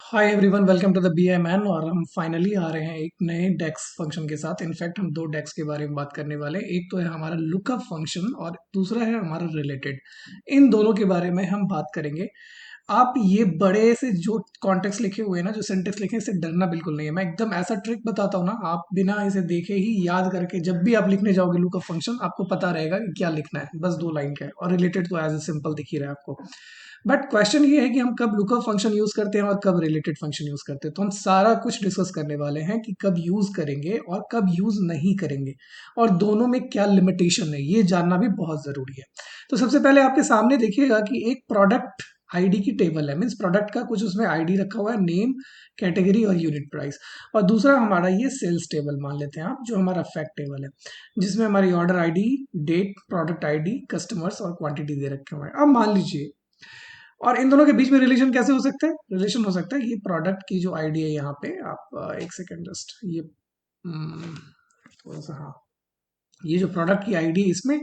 Hi everyone, welcome to the BI man. और हम finally आ रहे हैं एक नए डेक्स फंक्शन के साथ। इनफैक्ट हम दो डेक्स के बारे में बात करने वाले हैं। एक तो है हमारा लुकअप फंक्शन और दूसरा है हमारा रिलेटेड। इन दोनों के बारे में हम बात करेंगे। आप ये बड़े से जो कॉन्टेक्स्ट लिखे हुए हैं ना, जो सेंटेंस लिखे हैं, इससे डरना बिल्कुल नहीं है। मैं एकदम ऐसा ट्रिक बताता हूँ ना, आप बिना इसे देखे ही याद करके जब भी आप लिखने जाओगे लुकअप फंक्शन, आपको पता रहेगा कि क्या लिखना है। बस दो लाइन का है और रिलेटेड तो एज ए सिंपल दिख ही रहा है आपको। बट क्वेश्चन ये है कि हम कब लुकअप फंक्शन यूज करते हैं और कब रिलेटेड फंक्शन यूज करते हैं। तो हम सारा कुछ डिस्कस करने वाले हैं कि कब यूज करेंगे और कब यूज नहीं करेंगे, और दोनों में क्या लिमिटेशन है, ये जानना भी बहुत जरूरी है। तो सबसे पहले आपके सामने देखिएगा कि एक प्रोडक्ट आईडी की टेबल है। मीन्स प्रोडक्ट का कुछ उसमें आईडी रखा हुआ है, नेम, कैटेगरी और यूनिट प्राइस। और दूसरा हमारा ये सेल्स टेबल मान लेते हैं आप, जो हमारा फैक्ट टेबल है, जिसमें हमारी order ID, date, product ID, customers और क्वांटिटी दे रखे हुए हैं। अब मान लीजिए, और इन दोनों के बीच में रिलेशन कैसे हो सकता है? रिलेशन हो सकता है, ये प्रोडक्ट की जो आईडी है यहाँ पे, आप एक सेकेंड जस्ट ये थोड़ा सा, हाँ, ये जो प्रोडक्ट की आईडी इसमें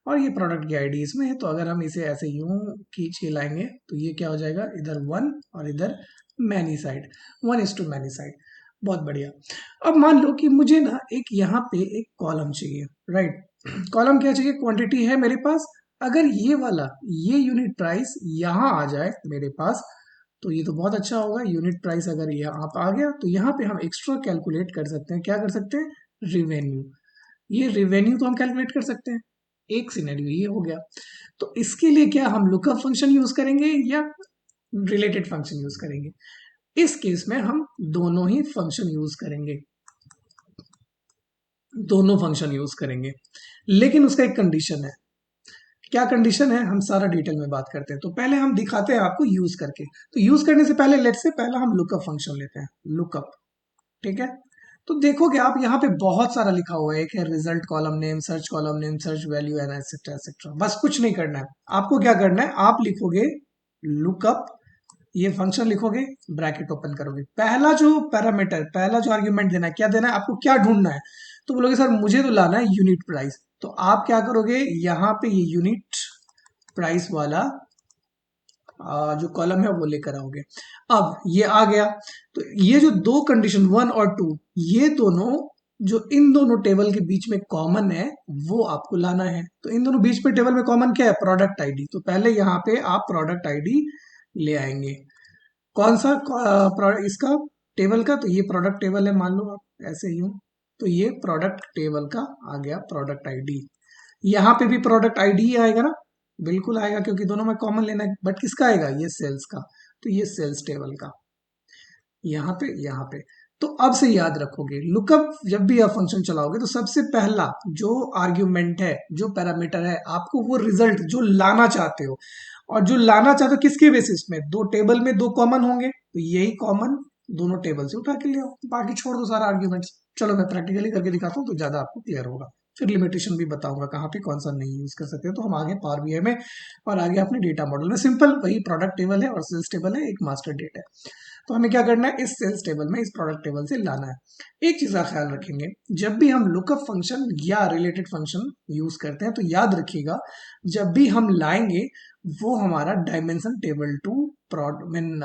और ये प्रोडक्ट की आईडी इसमें है। तो अगर हम इसे ऐसे यूं खींच के लाएंगे तो ये क्या हो जाएगा, इधर वन और इधर मैनी साइड, 1:मैनी साइड। बहुत बढ़िया। अब मान लो कि मुझे ना एक यहाँ पे एक कॉलम चाहिए, राइट। कॉलम क्या चाहिए? क्वांटिटी है मेरे पास। अगर ये वाला, ये यूनिट प्राइस यहाँ आ जाए मेरे पास, तो ये तो बहुत अच्छा होगा। यूनिट प्राइस अगर यहाँ पे आ गया तो यहाँ पे हम एक्स्ट्रा कैलकुलेट कर सकते हैं। क्या कर सकते हैं? रिवेन्यू। ये रिवेन्यू तो हम कैलकुलेट कर सकते हैं। एक सिनेरियो ये हो गया। तो इसके लिए क्या हम लुकअप फंक्शन यूज करेंगे या रिलेटेड फंक्शन यूज करेंगे? इस केस में हम दोनों ही फंक्शन यूज करेंगे, दोनों फंक्शन यूज करेंगे। लेकिन उसका एक कंडीशन है। क्या कंडीशन है? हम सारा डिटेल में बात करते हैं। तो पहले हम दिखाते हैं आपको यूज करके। तो यूज करने से पहले लेट्स से पहला हम लुकअप फंक्शन लेते हैं, लुकअप। ठीक है। तो देखोगे आप यहाँ पे बहुत सारा लिखा हुआ है। एक है result column name, search column name, search value and etcetera etcetera. बस कुछ नहीं करना है आपको। क्या करना है? आप लिखोगे लुकअप, ये फंक्शन लिखोगे, ब्रैकेट ओपन करोगे। पहला जो पैरामीटर, पहला जो आर्ग्यूमेंट देना है, क्या देना है आपको, क्या ढूंढना है? तो बोलोगे सर मुझे तो लाना है यूनिट प्राइस। तो आप क्या करोगे, यहाँ पे ये यूनिट प्राइस वाला जो कॉलम है वो लेकर आओगे। अब ये आ गया। तो ये जो दो कंडीशन 1 और 2, ये दोनों जो इन दोनों टेबल के बीच में कॉमन है, वो आपको लाना है। तो इन दोनों बीच में टेबल में कॉमन क्या है? Product ID. तो पहले यहाँ पे आप प्रोडक्ट आईडी ले आएंगे। कौन सा इसका टेबल का? तो ये प्रोडक्ट टेबल है, मान लो आप ऐसे ही हो। तो ये प्रोडक्ट टेबल का आ गया प्रोडक्ट आईडी। यहाँ पे भी प्रोडक्ट आईडी ही आएगा ना? बिल्कुल आएगा, क्योंकि दोनों में कॉमन लेना है। बट किसका आएगा? ये सेल्स का। तो ये सेल्स टेबल का यहाँ पे, यहाँ पे। तो अब से याद रखोगे, लुकअप जब भी आप फंक्शन चलाओगे तो सबसे पहला जो आर्ग्यूमेंट है, जो पैरामीटर है, आपको वो रिजल्ट जो लाना चाहते हो, और जो लाना चाहते हो किसके बेसिस में? दो टेबल में दो कॉमन होंगे, तो यही कॉमन दोनों टेबल से उठा के ले आओ। बाकी छोड़ दो सारा आर्ग्यूमेंट्स। चलो मैं प्रैक्टिकली करके दिखाता हूँ तो ज्यादा आपको क्लियर होगा। फिर लिमिटेशन भी बताऊंगा कहाँ पे कौन सा नहीं यूज कर सकते हो। तो हम आगे पावर बीआई में और आगे अपने डेटा मॉडल में, सिंपल वही प्रोडक्ट टेबल है और सेल्स टेबल है, एक मास्टर डेट है। तो हमें क्या करना है? इस सेल्स टेबल में, इस प्रोडक्ट टेबल से लाना है। एक चीज का ख्याल रखेंगे, जब भी हम लुकअप फंक्शन या रिलेटेड फंक्शन यूज करते हैं तो याद रखिएगा, जब भी हम लाएंगे वो हमारा dimension table to mean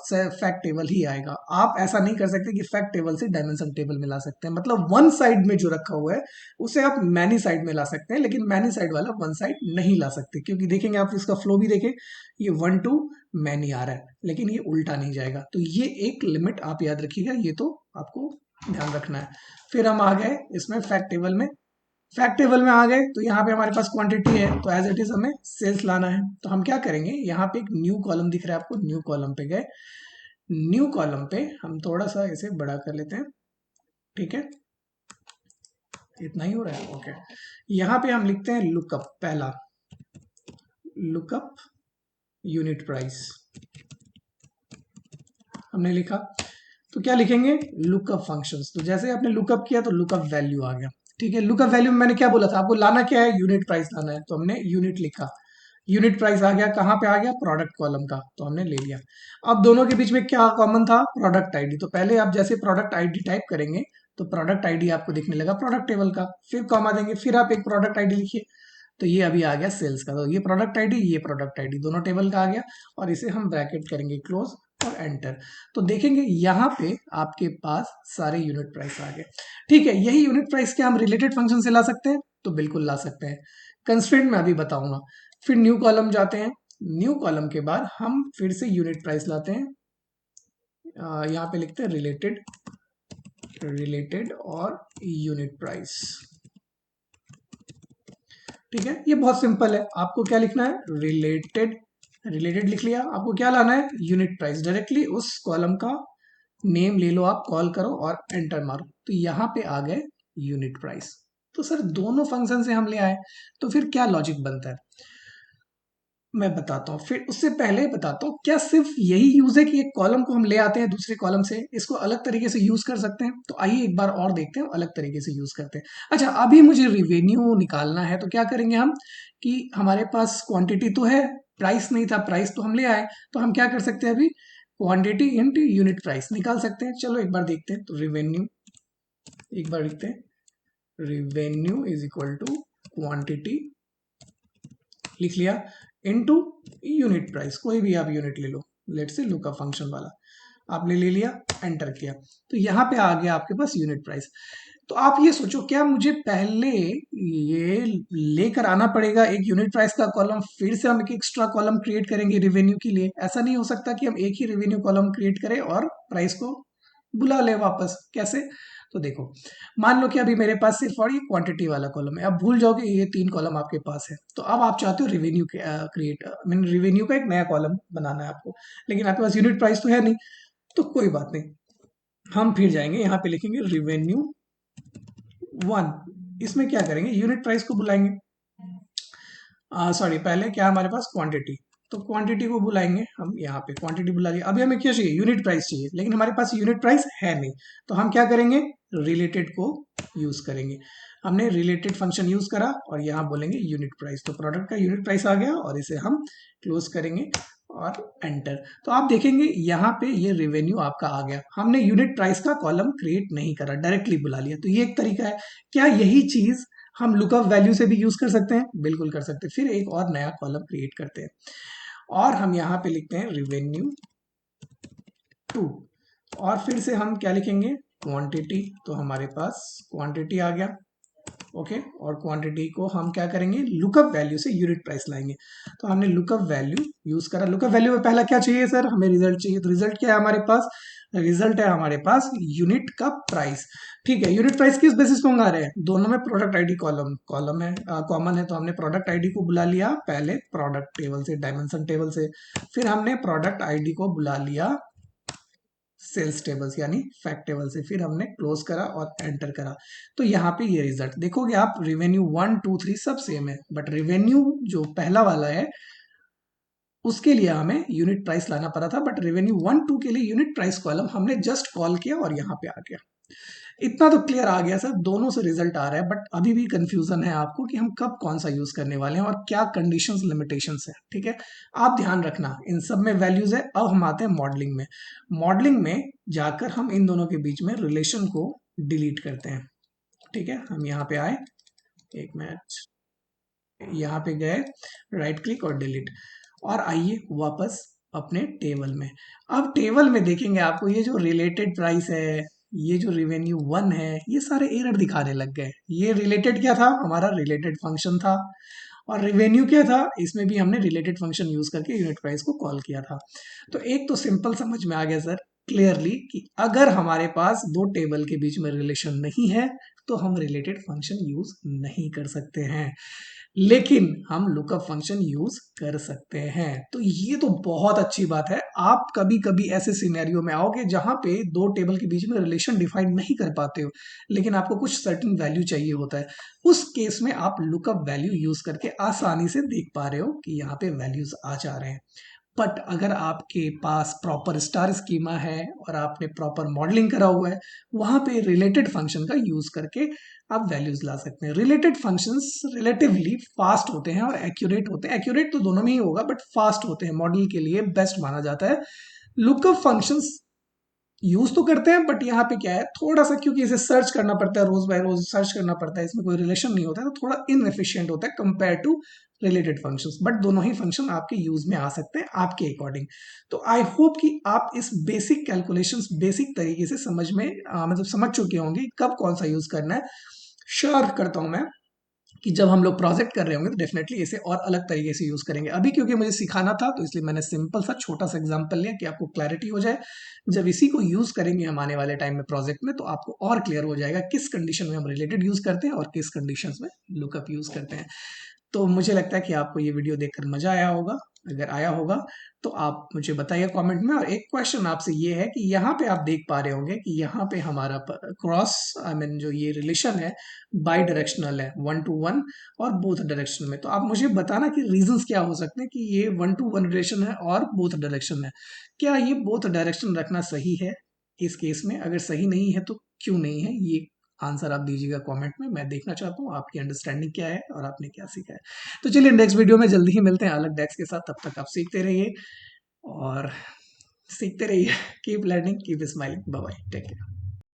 fact table ही आएगा। आप ऐसा नहीं कर सकते कि फैक्ट टेबल से डायमेंशन टेबल में ला सकते हैं। मतलब वन साइड में जो रखा हुआ है उसे आप मैनी साइड में ला सकते हैं, लेकिन मैनी साइड वाला वन साइड नहीं ला सकते, क्योंकि देखेंगे आप इसका फ्लो भी देखें, ये 1 to मैनी आ रहा है, लेकिन ये उल्टा नहीं जाएगा। तो ये एक लिमिट आप याद रखिएगा, ये तो आपको ध्यान रखना है। फिर हम आ गए इसमें फैक्ट टेबल में। फैक्ट टेबल में आ गए तो यहाँ पे हमारे पास क्वांटिटी है, तो एज इट इज हमें सेल्स लाना है। तो हम क्या करेंगे, यहाँ पे एक न्यू कॉलम दिख रहा है आपको, न्यू कॉलम पे गए। न्यू कॉलम पे हम थोड़ा सा इसे बड़ा कर लेते हैं। ठीक है, इतना ही हो रहा है, ओके। यहाँ पे हम लिखते हैं लुकअप, पहला लुकअप यूनिट प्राइस हमने लिखा। तो क्या लिखेंगे? Lookup functions. तो जैसे आपने लुकअप किया तो लुकअप वैल्यू आ गया। ठीक है, लुकअप वैल्यू में मैंने क्या बोला था आपको, लाना क्या है? यूनिट प्राइस लाना है। तो हमने यूनिट लिखा, यूनिट प्राइस आ गया। कहाँ पे आ गया? प्रोडक्ट कॉलम का, तो हमने ले लिया। अब दोनों के बीच में क्या कॉमन था? Product ID. तो पहले आप जैसे प्रोडक्ट आईडी टाइप करेंगे तो प्रोडक्ट आईडी आपको दिखने लगा प्रोडक्ट टेबल का, फिर कॉमा देंगे, फिर आप एक प्रोडक्ट आईडी लिखिए। तो ये अभी आ गया सेल्स का। तो ये प्रोडक्ट आईडी, ये प्रोडक्ट आईडी, दोनों टेबल का आ गया। और इसे हम ब्रैकेट करेंगे क्लोज, और एंटर। तो देखेंगे यहाँ पे आपके पास सारे यूनिट प्राइस आ गए। ठीक है, यही यूनिट प्राइस क्या हम रिलेटेड फंक्शन से ला सकते हैं? तो बिल्कुल ला सकते हैं। कंस्ट्रेंट में अभी बताऊंगा। फिर न्यू कॉलम जाते हैं। न्यू कॉलम के बाद हम फिर से यूनिट प्राइस लाते हैं। यहाँ पे लिखते हैं रिलेटेड, रिलेटेड और यूनिट प्राइस। ठीक है, ये बहुत सिंपल है। आपको क्या लिखना है? रिलेटेड, रिलेटेड लिख लिया। आपको क्या लाना है? Unit price. डायरेक्टली उस कॉलम का नेम ले लो, आप कॉल करो और एंटर मारो, तो यहाँ पे आ गए यूनिट प्राइस। तो सर दोनों फंक्शन से हम ले आए, तो फिर क्या लॉजिक बनता है मैं बताता हूँ। फिर उससे पहले बताता हूँ, क्या सिर्फ यही यूज है कि एक कॉलम को हम ले आते हैं दूसरे कॉलम से, इसको अलग तरीके से यूज कर सकते हैं? तो आइए एक बार और देखते हैं अलग तरीके से यूज करते हैं। अच्छा, अभी मुझे रिवेन्यू निकालना है, तो क्या करेंगे हम कि हमारे पास क्वांटिटी तो है, प्राइस नहीं था, प्राइस तो हम ले आए, तो हम क्या कर सकते हैं अभी? क्वांटिटी इंटू यूनिट प्राइस निकाल सकते हैं। चलो एक बार देखते हैं। तो रिवेन्यू, एक बार लिखते हैं revenue is equal to quantity, लिख लिया, इनटू यूनिट प्राइस। कोई भी आप यूनिट ले लो, लेट से लुकअप फंक्शन वाला आपने ले लिया, एंटर किया, तो यहाँ पे आ गया आपके पास यूनिट प्राइस। तो आप ये सोचो, क्या मुझे पहले ये लेकर आना पड़ेगा एक यूनिट प्राइस का कॉलम, फिर से हम एक एक्स्ट्रा कॉलम क्रिएट करेंगे रिवेन्यू के लिए? ऐसा नहीं हो सकता कि हम एक ही रिवेन्यू कॉलम क्रिएट करें और प्राइस को बुला ले वापस। कैसे? तो देखो, मान लो कि अभी मेरे पास सिर्फ और ये क्वांटिटी वाला कॉलम है। अब भूल जाओ कि ये 3 कॉलम आपके पास है, तो अब आप चाहते हो रिवेन्यू क्रिएट, मीन रिवेन्यू का एक नया कॉलम बनाना है आपको, लेकिन आपके पास यूनिट प्राइस तो है नहीं। तो कोई बात नहीं, हम फिर जाएंगे यहाँ पे लिखेंगे रिवेन्यू 1। इसमें क्या करेंगे? यूनिट प्राइस को बुलाएंगे। सॉरी, पहले क्या हमारे पास? क्वांटिटी। तो क्वांटिटी को बुलाएंगे हम, यहाँ पे क्वांटिटी बुला लिया। अभी हमें क्या चाहिए? यूनिट प्राइस चाहिए, लेकिन हमारे पास यूनिट प्राइस है नहीं, तो हम क्या करेंगे? रिलेटेड को यूज करेंगे। हमने रिलेटेड फंक्शन यूज करा और यहाँ बोलेंगे यूनिट प्राइस, तो प्रोडक्ट का यूनिट प्राइस आ गया और इसे हम क्लोज करेंगे और एंटर। तो आप देखेंगे यहाँ पे ये रेवेन्यू आपका आ गया। हमने यूनिट प्राइस का कॉलम क्रिएट नहीं करा, डायरेक्टली बुला लिया। तो ये एक तरीका है। क्या यही चीज हम लुकअप वैल्यू से भी यूज कर सकते हैं? बिल्कुल कर सकते हैं। फिर एक और नया कॉलम क्रिएट करते हैं और हम यहाँ पे लिखते हैं रिवेन्यू 2, और फिर से हम क्या लिखेंगे? क्वांटिटी। तो हमारे पास क्वांटिटी आ गया, ओके। और क्वांटिटी को हम क्या करेंगे? लुकअप वैल्यू से यूनिट प्राइस लाएंगे। तो हमने लुकअप वैल्यू यूज करा। लुकअप वैल्यू में पहला क्या चाहिए सर? हमें रिजल्ट चाहिए। तो रिजल्ट क्या है हमारे पास? रिजल्ट है हमारे पास यूनिट का प्राइस। ठीक है, यूनिट प्राइस किस बेसिस पे मंगा रहे हैं? दोनों में प्रोडक्ट आईडी कॉलम कॉलम है, कॉमन है, तो हमने प्रोडक्ट आईडी को बुला लिया पहले प्रोडक्ट टेबल से, डायमेंशन टेबल से। फिर हमने प्रोडक्ट आईडी को बुला लिया सेल्स टेबल्स यानी फैक्ट टेबल से। फिर हमने क्लोज करा और एंटर करा। तो यहाँ पे ये रिजल्ट देखोगे आप, रिवेन्यू 1 2 3 सब सेम है, बट रिवेन्यू जो पहला वाला है उसके लिए हमें यूनिट प्राइस लाना पड़ा था, बट रेवेन्यू 1 2 के लिए यूनिट प्राइस कॉलम हमने जस्ट कॉल किया और यहाँ पे आ गया। इतना तो क्लियर आ गया सर, दोनों से रिजल्ट आ रहा है, बट अभी भी कंफ्यूजन है आपको कि हम कब कौन सा यूज करने वाले हैं और क्या कंडीशंस लिमिटेशंस है। ठीक है, आप ध्यान रखना इन सब में वैल्यूज है। अब हम आते हैं मॉडलिंग में। मॉडलिंग में जाकर हम इन दोनों के बीच में रिलेशन को डिलीट करते हैं। ठीक है, हम यहाँ पे आए, एक मिनट, यहाँ पे गए, राइट क्लिक और डिलीट, और आइए वापस अपने टेबल में। अब टेबल में देखेंगे आपको ये जो रिलेटेड प्राइस है, ये जो रिवेन्यू 1 है, ये सारे एरर दिखाने लग गए। ये रिलेटेड क्या था? हमारा रिलेटेड फंक्शन था। और रिवेन्यू क्या था? इसमें भी हमने रिलेटेड फंक्शन यूज करके यूनिट प्राइस को कॉल किया था। तो एक तो सिंपल समझ में आ गया सर क्लियरली कि अगर हमारे पास दो टेबल के बीच में रिलेशन नहीं है तो हम रिलेटेड फंक्शन यूज नहीं कर सकते हैं, लेकिन हम लुकअप फंक्शन यूज कर सकते हैं। तो ये तो बहुत अच्छी बात है। आप कभी कभी ऐसे सिनेरियो में आओगे जहां पे दो टेबल के बीच में रिलेशन डिफाइन नहीं कर पाते हो, लेकिन आपको कुछ सर्टेन वैल्यू चाहिए होता है। उस केस में आप लुकअप वैल्यू यूज करके आसानी से देख पा रहे हो कि यहाँ पे वैल्यूज आ जा रहे हैं। बट अगर आपके पास प्रॉपर स्टार स्कीमा है और आपने प्रॉपर मॉडलिंग करा हुआ है, वहां पे रिलेटेड फंक्शन का यूज करके आप वैल्यूज ला सकते हैं। रिलेटेड फंक्शंस रिलेटिवली फास्ट होते हैं और एक्यूरेट होते हैं। एक्यूरेट तो दोनों में ही होगा, बट फास्ट होते हैं, मॉडल के लिए बेस्ट माना जाता है। लुकअप फंक्शंस यूज तो करते हैं, बट यहाँ पे क्या है, थोड़ा सा क्योंकि इसे सर्च करना पड़ता है, रोज बाय रोज सर्च करना पड़ता है, इसमें कोई रिलेशन नहीं होता है, तो थोड़ा इनएफिशिएंट होता है compare to related functions. But दोनों ही फंक्शन आपके यूज में आ सकते हैं आपके अकॉर्डिंग। तो आई होप कि आप इस बेसिक कैलकुलेशंस बेसिक तरीके से समझ में मतलब समझ चुके होंगे कब कौन सा यूज करना है। श्योर करता हूं मैं कि जब हम लोग प्रोजेक्ट कर रहे होंगे तो डेफिनेटली इसे और अलग तरीके से यूज करेंगे। अभी क्योंकि मुझे सिखाना था तो इसलिए मैंने सिंपल सा छोटा सा एग्जांपल लिया कि आपको क्लैरिटी हो जाए। जब इसी को यूज करेंगे हम आने वाले टाइम में प्रोजेक्ट में, तो आपको और क्लियर हो जाएगा किस कंडीशन में हम रिलेटेड यूज करते हैं और किस कंडीशन में लुकअप यूज करते हैं। तो मुझे लगता है कि आपको ये वीडियो देखकर मजा आया होगा। अगर आया होगा तो आप मुझे बताइए कमेंट में। और एक क्वेश्चन आपसे ये है कि यहाँ पे आप देख पा रहे होंगे कि यहाँ पे हमारा क्रॉस आई मीन जो ये रिलेशन है बाई डायरेक्शनल है, 1 to 1 और बोथ डायरेक्शन में। तो आप मुझे बताना कि रीजंस क्या हो सकते हैं कि ये 1 to 1 रिलेशन है और बोथ डायरेक्शन है। क्या ये बोथ डायरेक्शन रखना सही है इस केस में? अगर सही नहीं है तो क्यों नहीं है, ये आंसर आप दीजिएगा कमेंट में। मैं देखना चाहता हूँ आपकी अंडरस्टैंडिंग क्या है और आपने क्या सीखा है। तो चलिए नेक्स्ट वीडियो में जल्दी ही मिलते हैं अलग डेस्क के साथ। तब तक आप सीखते रहिए और सीखते रहिए। Keep learning, keep smiling. Bye bye, take care.